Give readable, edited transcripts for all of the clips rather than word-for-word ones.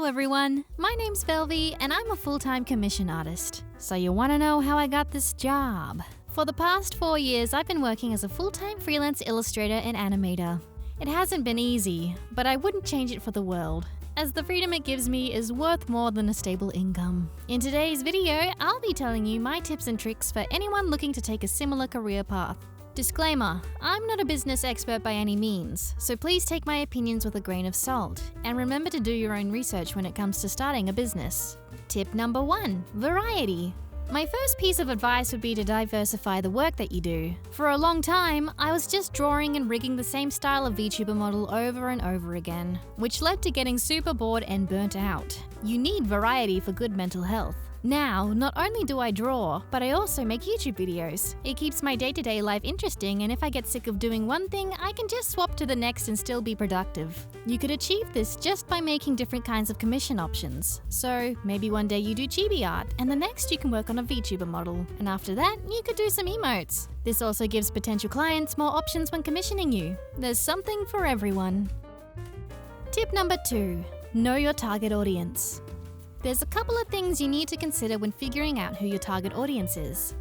Hello everyone, my name's Velvy and I'm a full-time commission artist. So you want to know how I got this job? For the past 4 years, I've been working as a full-time freelance illustrator and animator. It hasn't been easy, but I wouldn't change it for the world, as the freedom it gives me is worth more than a stable income. In today's video, I'll be telling you my tips and tricks for anyone looking to take a similar career path. Disclaimer, I'm not a business expert by any means, so please take my opinions with a grain of salt, and remember to do your own research when it comes to starting a business. Tip number 1, variety. My first piece of advice would be to diversify the work that you do. For a long time, I was just drawing and rigging the same style of VTuber model over and over again, which led to getting super bored and burnt out. You need variety for good mental health. Now, not only do I draw, but I also make YouTube videos. It keeps my day-to-day life interesting, and if I get sick of doing one thing, I can just swap to the next and still be productive. You could achieve this just by making different kinds of commission options. So, maybe one day you do chibi art, and the next you can work on a VTuber model, and after that, you could do some emotes. This also gives potential clients more options when commissioning you. There's something for everyone. Tip number 2, know your target audience. There's a couple of things you need to consider when figuring out who your target audience is.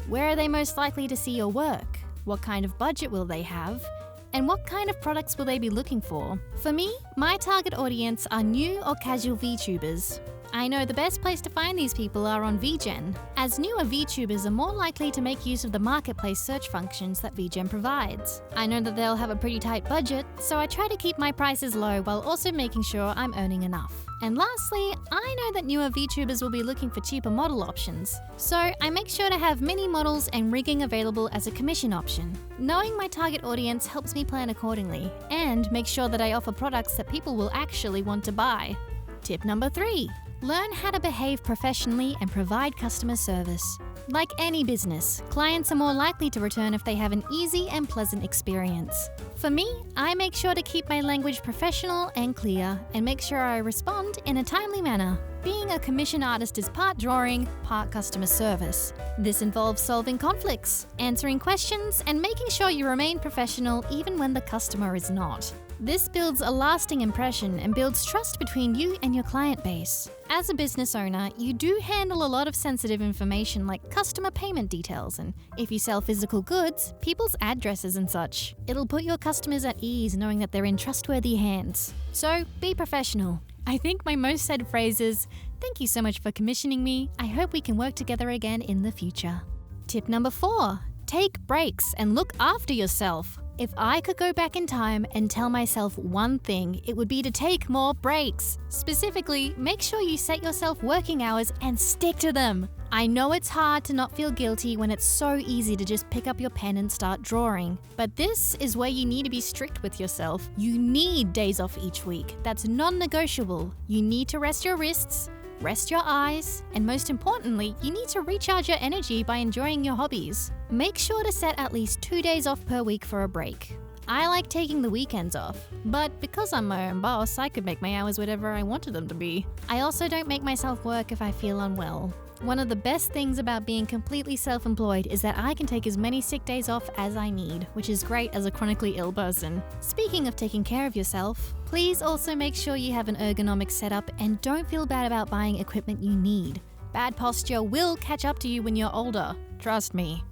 Where are they most likely to see your work? What kind of budget will they have? And what kind of products will they be looking for? For me, my target audience are new or casual VTubers. I know the best place to find these people are on VGen, as newer VTubers are more likely to make use of the marketplace search functions that VGen provides. I know that they'll have a pretty tight budget, so I try to keep my prices low while also making sure I'm earning enough. And lastly, I know that newer VTubers will be looking for cheaper model options, so I make sure to have mini models and rigging available as a commission option. Knowing my target audience helps me plan accordingly, and make sure that I offer products that people will actually want to buy. Tip number 3. Learn how to behave professionally and provide customer service. Like any business, clients are more likely to return if they have an easy and pleasant experience. For me, I make sure to keep my language professional and clear, and make sure I respond in a timely manner. Being a commission artist is part drawing, part customer service. This involves solving conflicts, answering questions, and making sure you remain professional even when the customer is not. This builds a lasting impression and builds trust between you and your client base. As a business owner, you do handle a lot of sensitive information like customer payment details, and if you sell physical goods, people's addresses and such. It'll put your customers at ease knowing that they're in trustworthy hands. So, be professional. I think my most said phrase is, "Thank you so much for commissioning me. I hope we can work together again in the future." Tip number 4, take breaks and look after yourself. If I could go back in time and tell myself one thing, it would be to take more breaks. Specifically, make sure you set yourself working hours and stick to them. I know it's hard to not feel guilty when it's so easy to just pick up your pen and start drawing, but this is where you need to be strict with yourself. You need days off each week. That's non-negotiable. You need to rest your wrists, rest your eyes, and most importantly, you need to recharge your energy by enjoying your hobbies. Make sure to set at least 2 days off per week for a break. I like taking the weekends off, but because I'm my own boss, I could make my hours whatever I wanted them to be. I also don't make myself work if I feel unwell. One of the best things about being completely self-employed is that I can take as many sick days off as I need, which is great as a chronically ill person. Speaking of taking care of yourself, please also make sure you have an ergonomic setup and don't feel bad about buying equipment you need. Bad posture will catch up to you when you're older, trust me.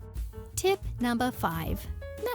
Tip number 5.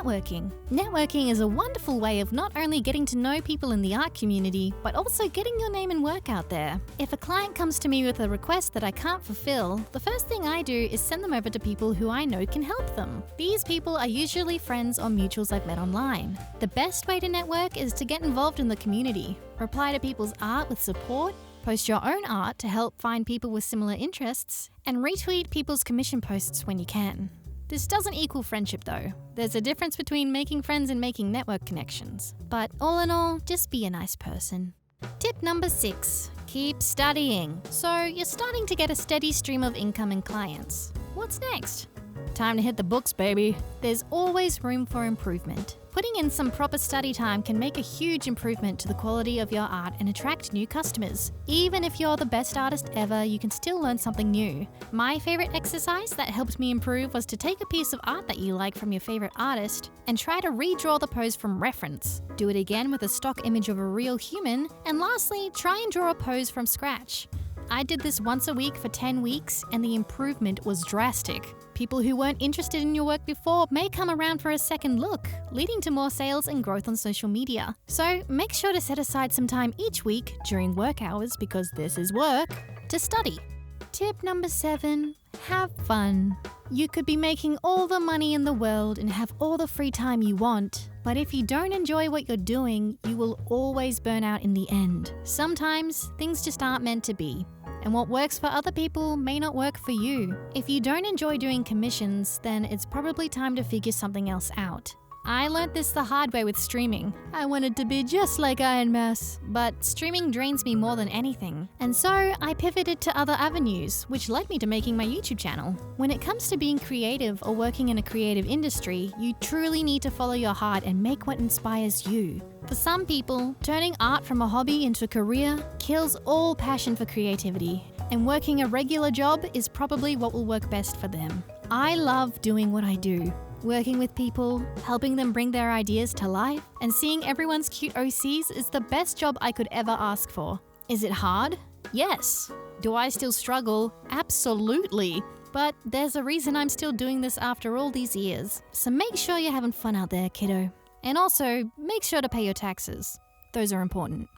Networking. Networking is a wonderful way of not only getting to know people in the art community, but also getting your name and work out there. If a client comes to me with a request that I can't fulfill, the first thing I do is send them over to people who I know can help them. These people are usually friends or mutuals I've met online. The best way to network is to get involved in the community. Reply to people's art with support, post your own art to help find people with similar interests, and retweet people's commission posts when you can. This doesn't equal friendship though. There's a difference between making friends and making network connections. But all in all, just be a nice person. Tip number 6, keep studying. So you're starting to get a steady stream of incoming clients. What's next? Time to hit the books, baby. There's always room for improvement. Putting in some proper study time can make a huge improvement to the quality of your art and attract new customers. Even if you're the best artist ever, you can still learn something new. My favorite exercise that helped me improve was to take a piece of art that you like from your favorite artist and try to redraw the pose from reference. Do it again with a stock image of a real human, and lastly, try and draw a pose from scratch. I did this once a week for 10 weeks and the improvement was drastic. People who weren't interested in your work before may come around for a second look, leading to more sales and growth on social media. So make sure to set aside some time each week during work hours, because this is work, to study. Tip number 7, have fun. You could be making all the money in the world and have all the free time you want, but if you don't enjoy what you're doing, you will always burn out in the end. Sometimes things just aren't meant to be, and what works for other people may not work for you. If you don't enjoy doing commissions, then it's probably time to figure something else out. I learned this the hard way with streaming. I wanted to be just like Iron Mass, but streaming drains me more than anything. And so I pivoted to other avenues, which led me to making my YouTube channel. When it comes to being creative or working in a creative industry, you truly need to follow your heart and make what inspires you. For some people, turning art from a hobby into a career kills all passion for creativity, and working a regular job is probably what will work best for them. I love doing what I do. Working with people, helping them bring their ideas to life, and seeing everyone's cute OCs is the best job I could ever ask for. Is it hard? Yes. Do I still struggle? Absolutely. But there's a reason I'm still doing this after all these years. So make sure you're having fun out there, kiddo. And also, make sure to pay your taxes. Those are important.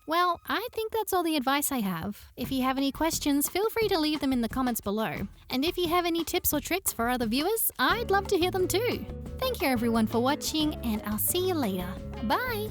Well, I think that's all the advice I have. If you have any questions, feel free to leave them in the comments below. And if you have any tips or tricks for other viewers, I'd love to hear them too. Thank you everyone for watching, and I'll see you later. Bye!